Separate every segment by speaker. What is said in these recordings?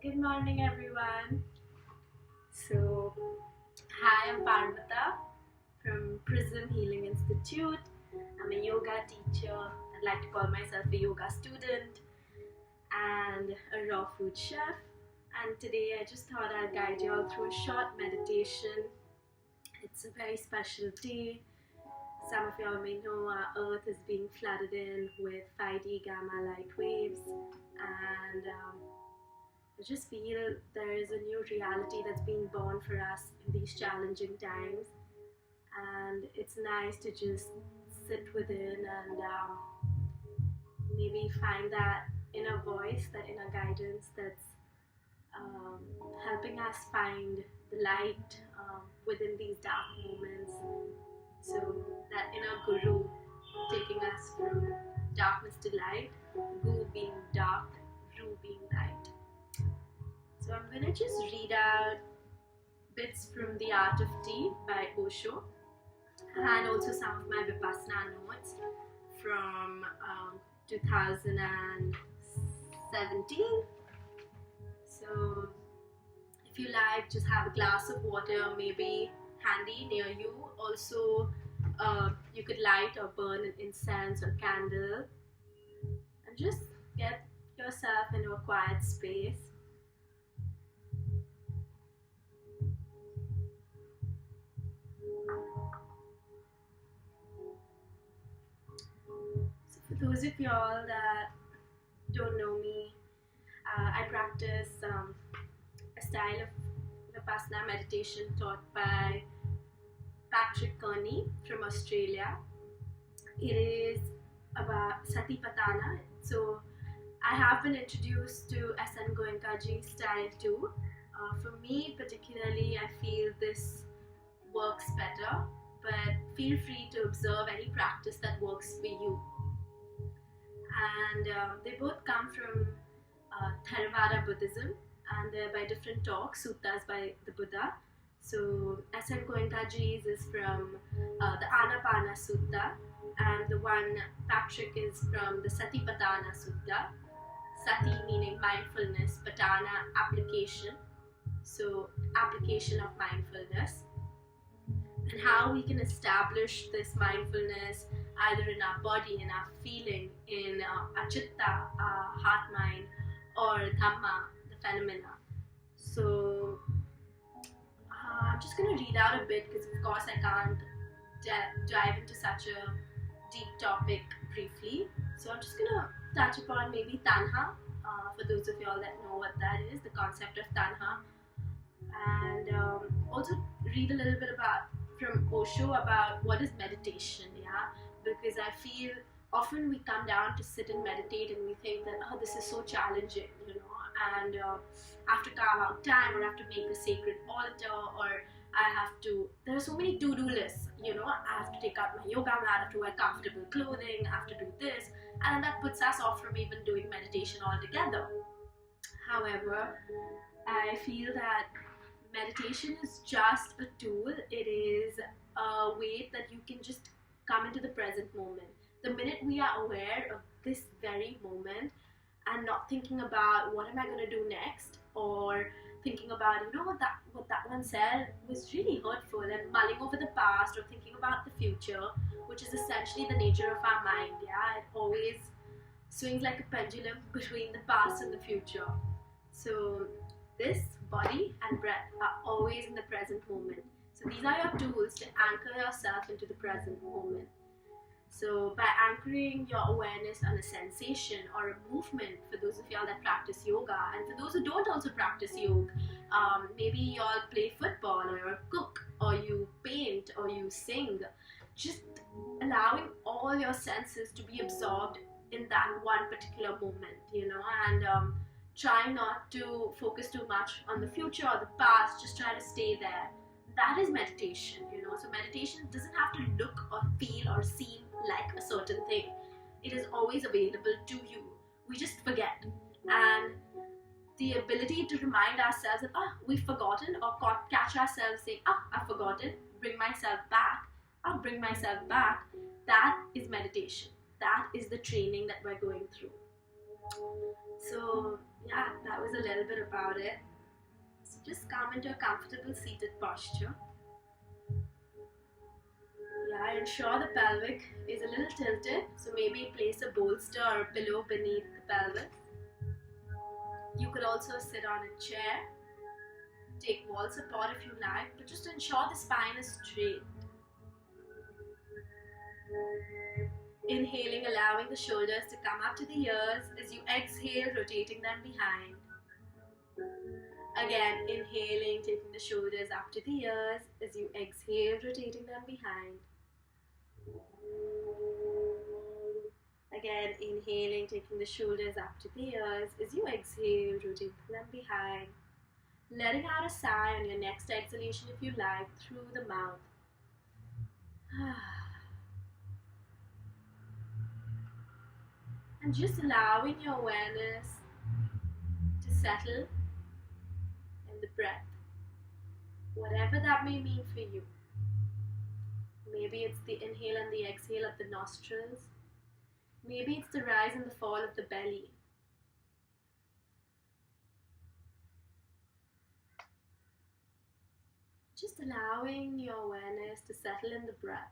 Speaker 1: Good morning, everyone. So, hi, I'm Parvata from Prism Healing Institute. I'm a yoga teacher. I'd like to call myself a yoga student and a raw food chef. And today, I just thought I'd guide you all through a short meditation. It's a very special day. Some of y'all may know our Earth is being flooded in with 5D gamma light waves, and I just feel there is a new reality that's being born for us in these challenging times, and it's nice to just sit within and maybe find that inner voice, that inner guidance that's helping us find the light within these dark moments. So that inner guru taking us from darkness to light, gu being dark, ru being light. So I'm going to just read out bits from The Art of Tea by Osho, and also some of my Vipassana notes from 2017. So if you like, just have a glass of water maybe handy near you. Also, you could light or burn an incense or candle and just get yourself into a quiet space. So for those of y'all that don't know me, I practice a style of Vipassana meditation taught by Kearney from Australia. It is about Satipatthana. So I have been introduced to S.N. Goenkaji's style too. For me particularly, I feel this works better, but feel free to observe any practice that works for you. And they both come from Theravada Buddhism, and they're by different talks, suttas by the Buddha. So S.N. Goenkaji's is from the Anapana Sutta, and the one Patrick is from the Satipatthana Sutta. Sati meaning mindfulness, patana application. So application of mindfulness, and how we can establish this mindfulness either in our body, in our feeling, in our chitta, our heart mind, or dhamma, the phenomena. So I'm just going to read out a bit because of course I can't dive into such a deep topic briefly. So I'm just going to touch upon maybe Tanhā, for those of y'all that know what that is, the concept of Tanhā, and also read a little bit about from Osho about what is meditation, because I feel often we come down to sit and meditate and we think that, oh, this is so challenging, and I have to carve out time, or I have to make a sacred altar, or there are so many to-do lists, I have to take out my yoga mat, I have to wear comfortable clothing, I have to do this, and that puts us off from even doing meditation altogether. However, I feel that meditation is just a tool. It is a way that you can just come into the present moment. The minute we are aware of this very moment and not thinking about what am I going to do next, or thinking about what that one said was really hurtful, and mulling over the past or thinking about the future, which is essentially the nature of our mind. It always swings like a pendulum between the past and the future. So this body and breath are always in the present moment. So these are your tools to anchor yourself into the present moment. So by anchoring your awareness on a sensation or a movement, for those of y'all that practice yoga, and for those who don't also practice yoga, maybe y'all play football, or you cook, or you paint, or you sing, just allowing all your senses to be absorbed in that one particular moment, and try not to focus too much on the future or the past, just try to stay there. That is meditation, So meditation doesn't have to look or feel or seem like a certain thing. It is always available to you. We just forget. And the ability to remind ourselves that, we've forgotten, or catch ourselves saying, I've forgotten, bring myself back, I'll bring myself back. That is meditation. That is the training that we're going through. So yeah, that was a little bit about it. So just come into a comfortable seated posture. Yeah, ensure the pelvic is a little tilted, so maybe place a bolster or a pillow beneath the pelvis. You could also sit on a chair, take wall support if you like, but just ensure the spine is straight. Inhaling, allowing the shoulders to come up to the ears. As you exhale, rotating them behind. Again, inhaling, taking the shoulders up to the ears. As you exhale, rotating them behind. Again, inhaling, taking the shoulders up to the ears. As you exhale, rotating them behind. Letting out a sigh on your next exhalation if you like, through the mouth. And just allowing your awareness to settle in the breath, whatever that may mean for you. Maybe it's the inhale and the exhale of the nostrils. Maybe it's the rise and the fall of the belly. Just allowing your awareness to settle in the breath.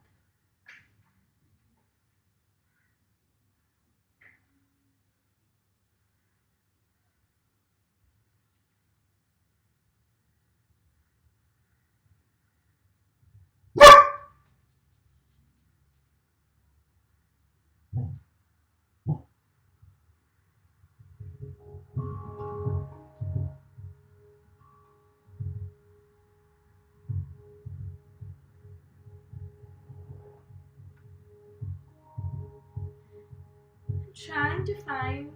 Speaker 1: And trying to find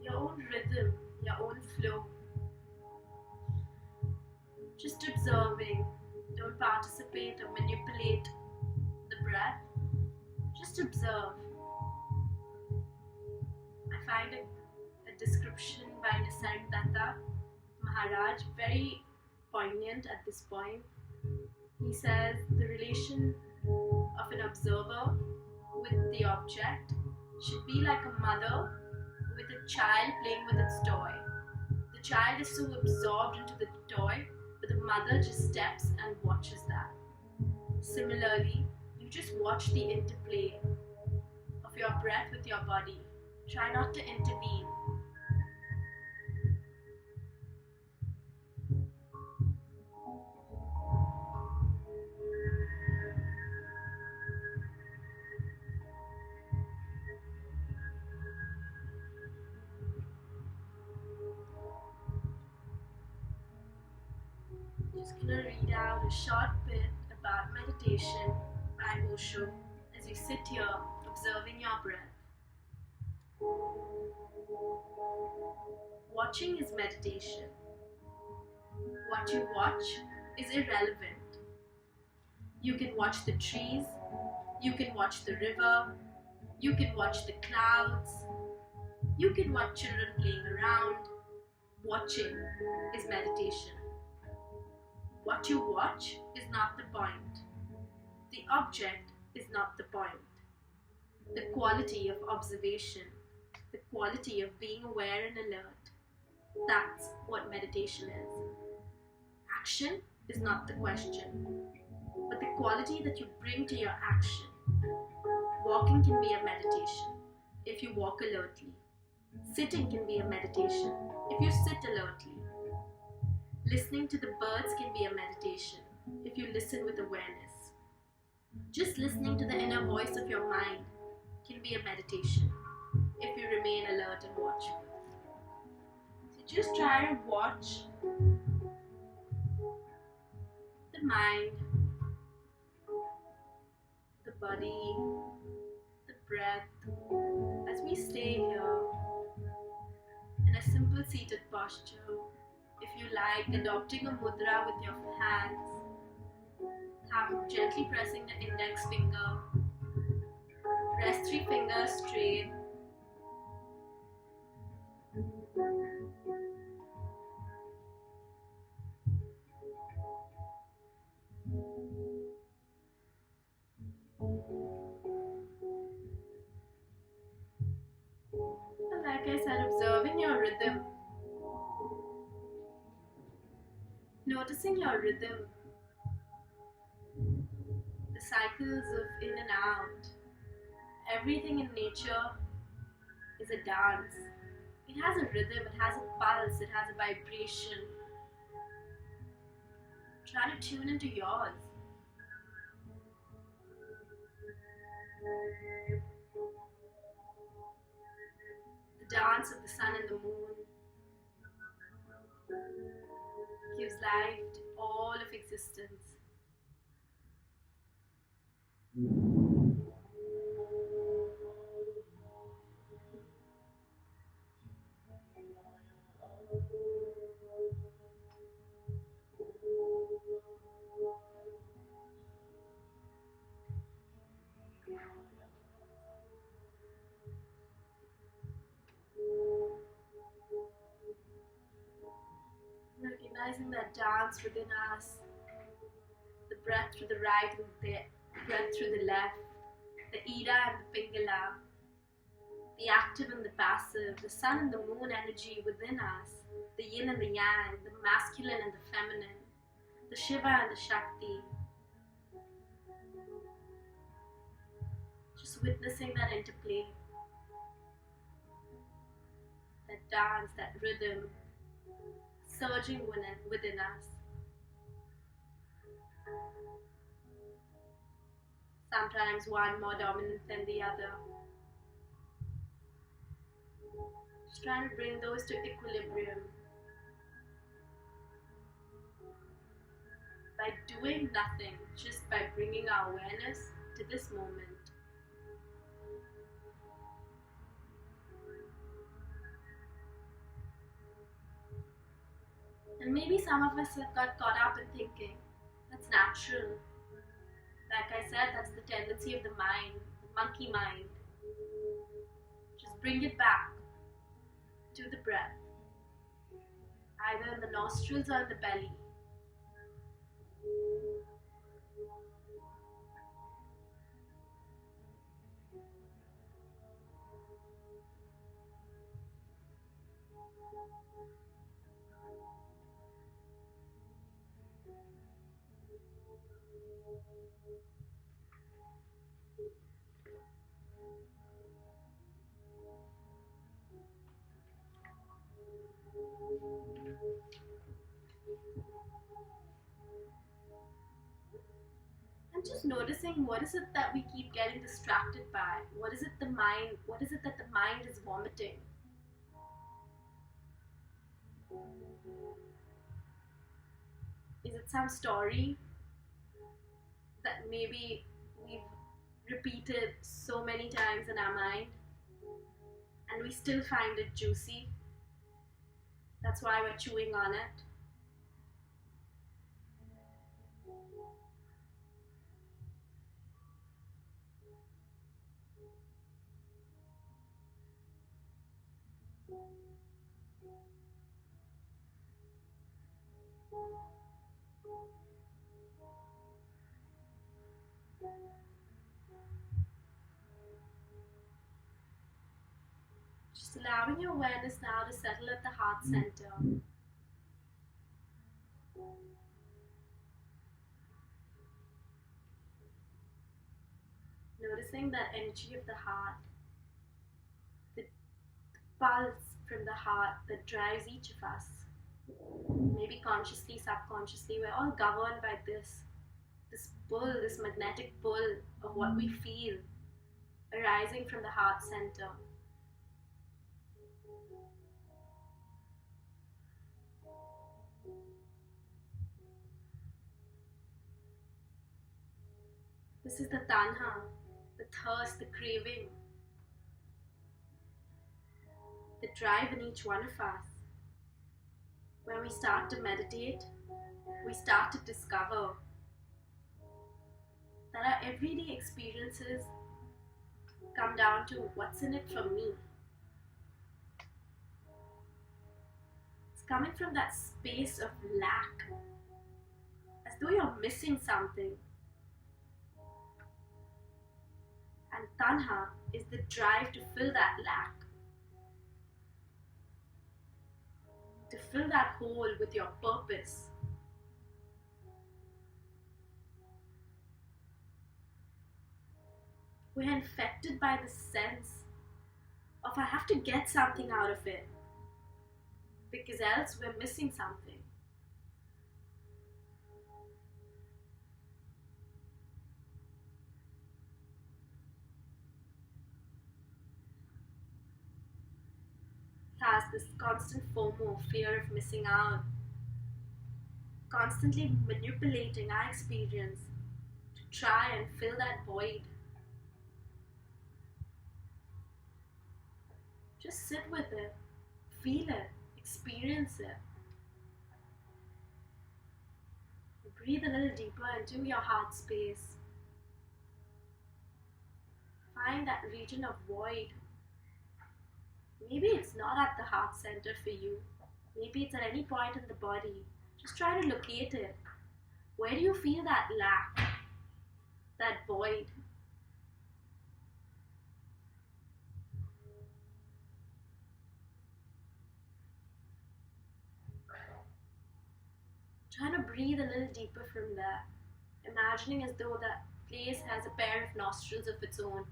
Speaker 1: your own rhythm, your own flow. Just observing. Don't participate or manipulate the breath. Just observe. I find a description by Nisargadatta Maharaj very poignant at this point. He says the relation of an observer with the object should be like a mother with a child playing with its toy. The child is so absorbed into the toy, but the mother just steps and watches that. Similarly, you just watch the interplay of your breath with your body. Try not to intervene. Just gonna read out a short bit about meditation by Osho as you sit here observing your breath. Watching is meditation. What you watch is irrelevant. You can watch the trees, you can watch the river, you can watch the clouds, you can watch children playing around. Watching is meditation. What you watch is not the point. The object is not the point. The quality of observation, the quality of being aware and alert, that's what meditation is. Action is not the question, but the quality that you bring to your action. Walking can be a meditation if you walk alertly. Sitting can be a meditation if you sit alertly. Listening to the birds can be a meditation if you listen with awareness. Just listening to the inner voice of your mind can be a meditation if you remain alert and watchful. So just try to watch the mind, the body, the breath as we stay here in a simple seated posture. If you like, adopting a mudra with your hands, gently pressing the index finger, rest 3 fingers straight, noticing your rhythm, the cycles of in and out. Everything in nature is a dance. It has a rhythm, it has a pulse, it has a vibration. Try to tune into yours. The dance of the sun and the moon gives life to all of existence. Recognizing that dance within us, the breath through the right and the breath through the left, the Ida and the Pingala, the active and the passive, the sun and the moon energy within us, the yin and the yang, the masculine and the feminine, the Shiva and the Shakti. Just witnessing that interplay, that dance, that rhythm, surging within us. Sometimes one more dominant than the other. Just trying to bring those to equilibrium. By doing nothing, just by bringing our awareness to this moment. And maybe some of us have got caught up in thinking, that's natural. Like I said, that's the tendency of the mind, the monkey mind. Just bring it back to the breath, either in the nostrils or in the belly. And just noticing what is it that we keep getting distracted by? What is it that the mind is vomiting? Is it some story that maybe we've repeated so many times in our mind and we still find it juicy? That's why we're chewing on it. Just allowing your awareness now to settle at the heart center. Noticing that energy of the heart, the pulse from the heart that drives each of us. Maybe consciously, subconsciously, we're all governed by this pull, this magnetic pull of what we feel arising from the heart center. This is the Tanhā, the thirst, the craving, the drive in each one of us. When we start to meditate, we start to discover that our everyday experiences come down to what's in it for me. It's coming from that space of lack, as though you're missing something. And Tanhā is the drive to fill that lack, to fill that hole with your purpose, We're infected by the sense of I have to get something out of it because else we're missing something. Thus, this constant FOMO, fear of missing out, constantly manipulating our experience to try and fill that void. Just sit with it, feel it, experience it. Breathe a little deeper into your heart space. Find that region of void. Maybe it's not at the heart center for you. Maybe it's at any point in the body. Just try to locate it. Where do you feel that lack, that void? Try to breathe a little deeper from there, imagining as though that place has a pair of nostrils of its own.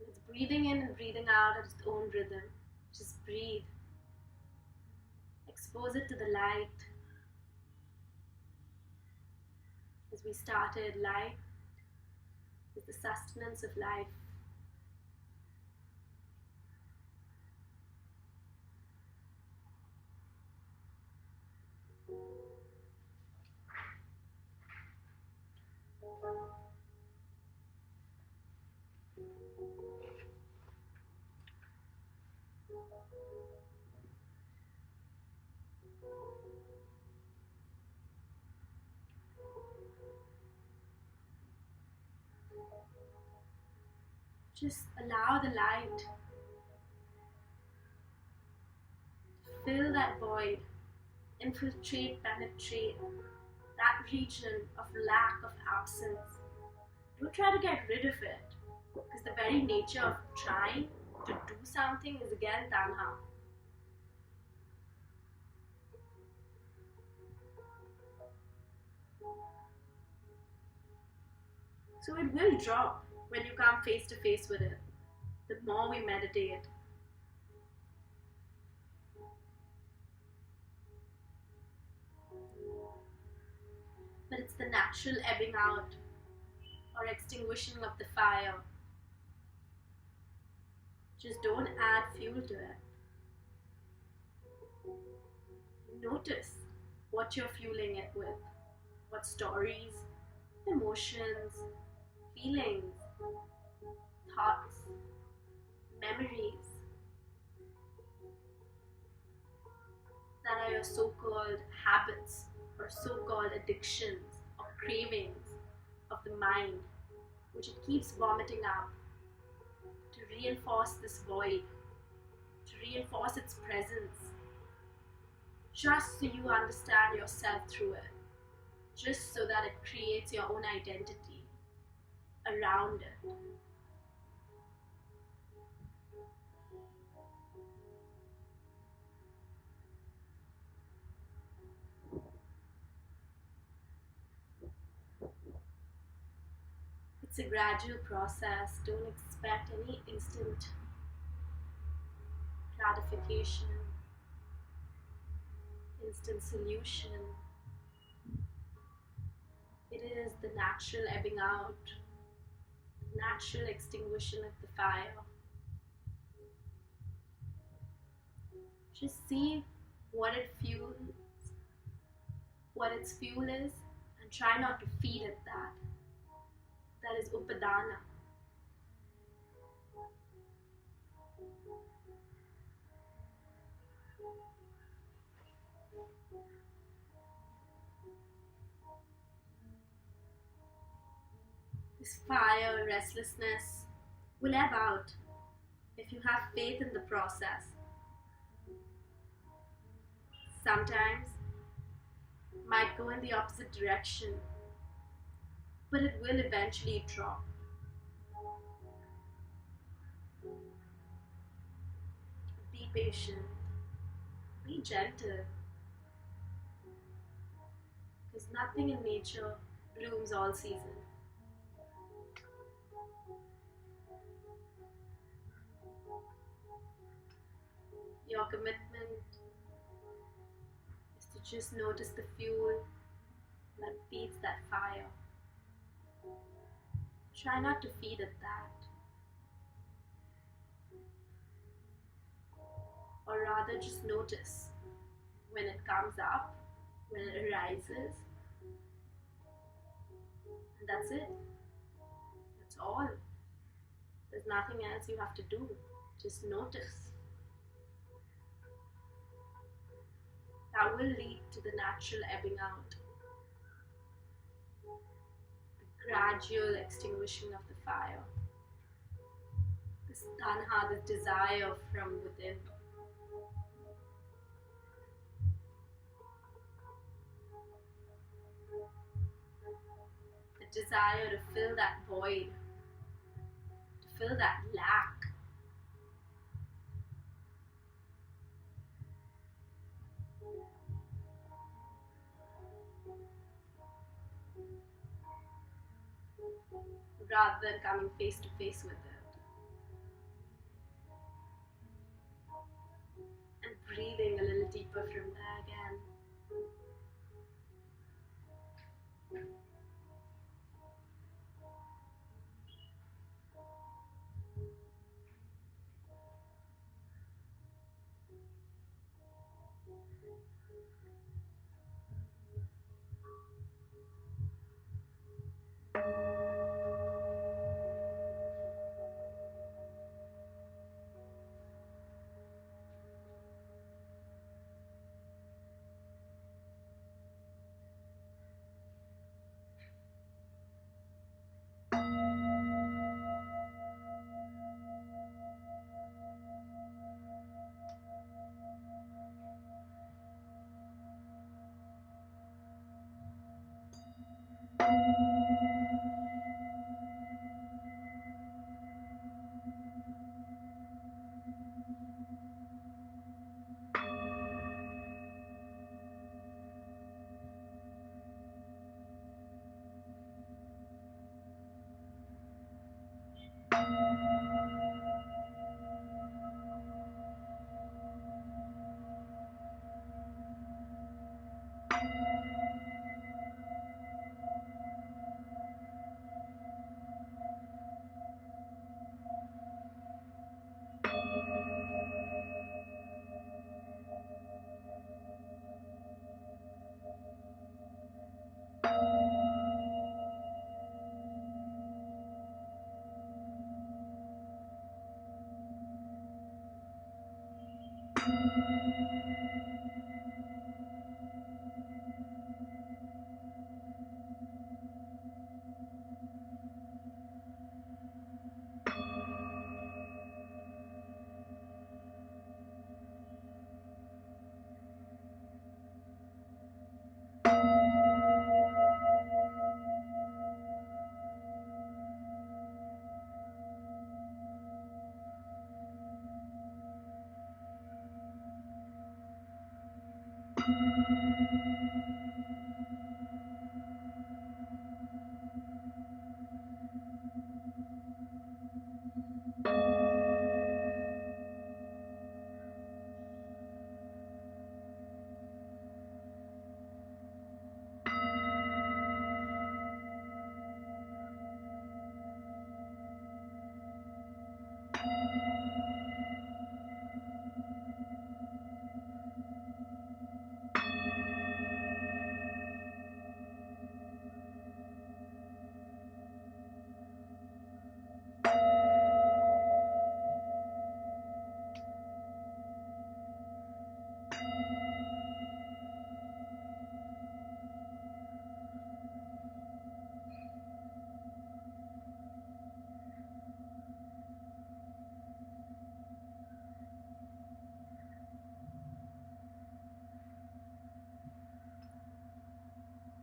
Speaker 1: It's breathing in and breathing out at its own rhythm. Just breathe. Expose it to the light. As we started, light is the sustenance of life. Just allow the light to fill that void, infiltrate, penetrate that region of lack, of absence. Don't try to get rid of it, because the very nature of trying to do something is again Tanhā. So it will drop when you come face to face with it, the more we meditate. But it's the natural ebbing out or extinguishing of the fire. Just don't add fuel to it. Notice what you're fueling it with. What stories, emotions, feelings, thoughts, memories that are your so-called habits or so-called addictions or cravings of the mind, which it keeps vomiting up to reinforce this void, to reinforce its presence, just so you understand yourself through it, just so that it creates your own identity around it. It's a gradual process. Don't expect any instant gratification, instant solution. It is the natural ebbing out, the natural extinguishing of the fire. Just see what it fuels, what its fuel is, and try not to feed it that. That is upadana. This fire, restlessness will ebb out if you have faith in the process. Sometimes it might go in the opposite direction, but it will eventually drop. Be patient, be gentle, because nothing in nature blooms all season. Your commitment is to just notice the fuel that feeds that fire. Try not to feed it that, or rather just notice when it comes up, when it arises, and that's it. That's all. There's nothing else you have to do. Just notice. That will lead to the natural ebbing out, the gradual extinguishing of the fire, this Tanhā, this desire from within. The desire to fill that void, to fill that lack. Rather than coming face to face with it. And breathing a little deeper from there again.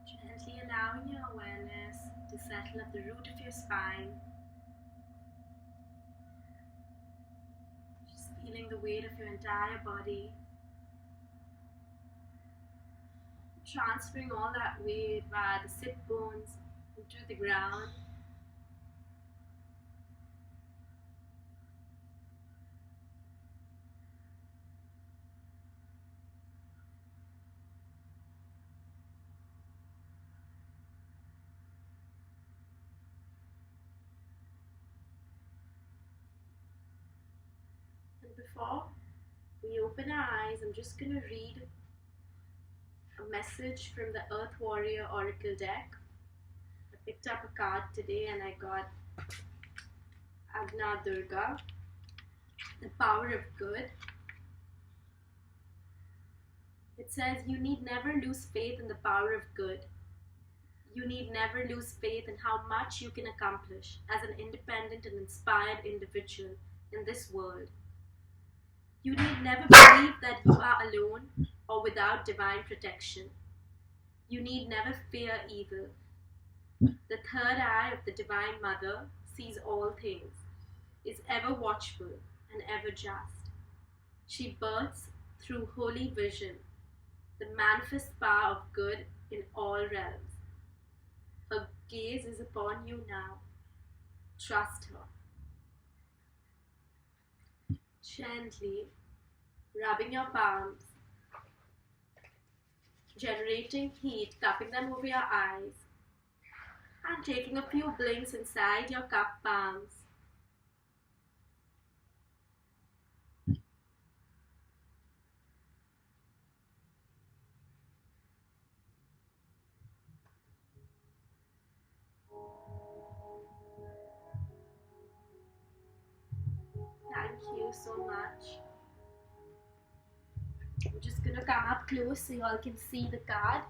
Speaker 1: Gently allowing your awareness to settle at the root of your spine. Just feeling the weight of your entire body. Transferring all that weight via the sit bones into the ground. And before we open our eyes, I'm just going to read a message from the Earth Warrior Oracle deck. I picked up a card today and I got Agna Durga, the power of good. It says, you need never lose faith in the power of good. You need never lose faith in how much you can accomplish as an independent and inspired individual in this world. You need never believe that you are alone or without divine protection. You need never fear evil. The third eye of the Divine Mother sees all things, is ever watchful and ever just. She births through holy vision the manifest power of good in all realms. Her gaze is upon you now. Trust her. Gently rubbing your palms, generating heat, cupping them over your eyes, and taking a few blinks inside your cupped palms. Thank you so much. I'm just gonna come up close so you all can see the card.